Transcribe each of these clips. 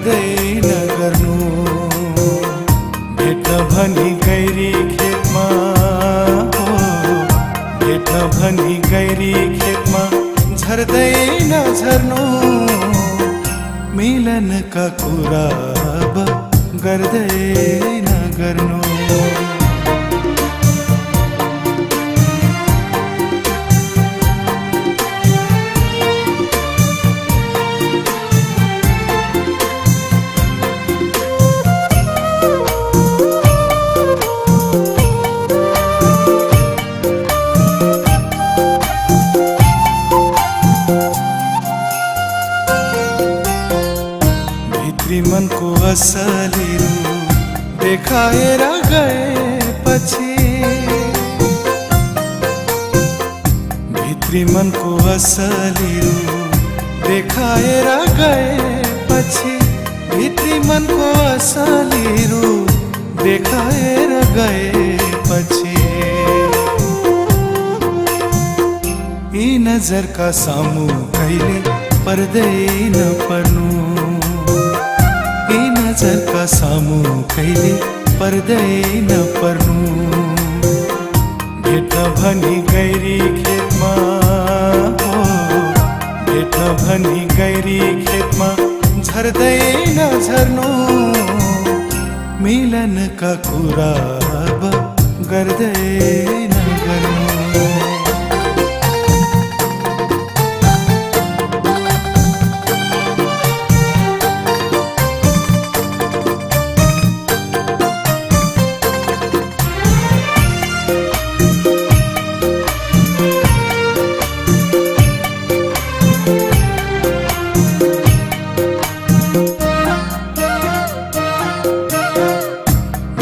गर्दै नगर्नु। भेट्न भनी गैरी खेतमा हो, भेट्न भनी गैरी खेतमा झर्दै नझर्नु। मिलनका कुरा अब गर्दै नगर्नु। मनको असली रूप देखाएर गएपछि, भित्री मनको असली रूप देखाएर गएपछि, भित्री मनको असली रूप देखाएर गएपछि, यी नजरका सामु कहिले पर्दै नपर्नु। नजरका सामु कहिले पर्दै नपर्नु। भेट्न भनी गैरी खेतमा हो, भेट्न भनी गैरी खेतमा झर्दै नझर्नु। मिलनका कुरा अब गर्दै नगर्नु।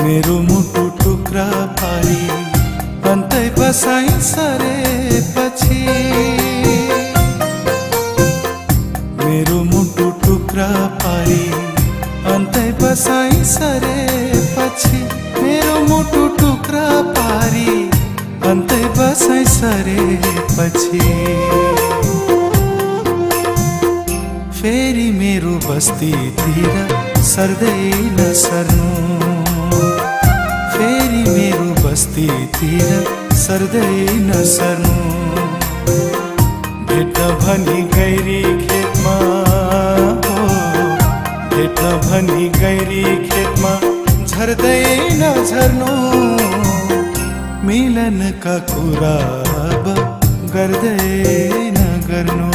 मेरो मुटु टुक्रा पारी अन्तै बसाइ सरेपछि, मेरो मुटु टुक्रा पारी अन्तै बसाइ सरेपछि, मेरो मुटु टुक्रा पारी अन्तै बसाइ सरेपछि, फेरि मेरो बस्तीतिर सर्दै नसर्नु। फेरि मेरो बस्तीतिर सर्दै नसर्नु। भेट्न भनी गैरी खेतमा हो, भेट्न भनी गैरी खेतमा झर्दै नझर्नु। मिलनका कुरा अब गर्दै नगर्नु।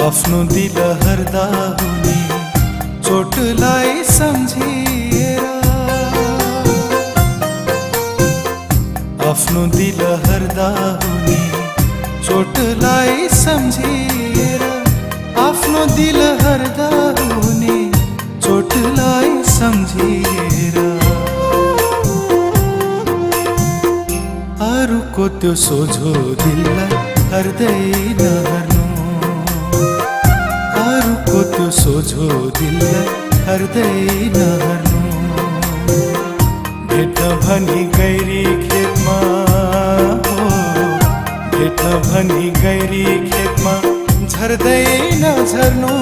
आफ्नो दिल हर्दा हुने चोटलाई सम्झिएर, आफ्नो दिल हर्दा हुने चोटलाई सम्झिएर, आफ्नो दिल हर्दा हुने चोटलाई सम्झिएर, अरूको त्यो सोझो दिललाई हर्दै नहर्नु। अरूको त्यो सोझो दिललाई हर्दै नहर्नु। भेट्न भनी गैरी खेतमा हो, भेट्न भनी गैरी खेतमा झर्दै नझर्नु।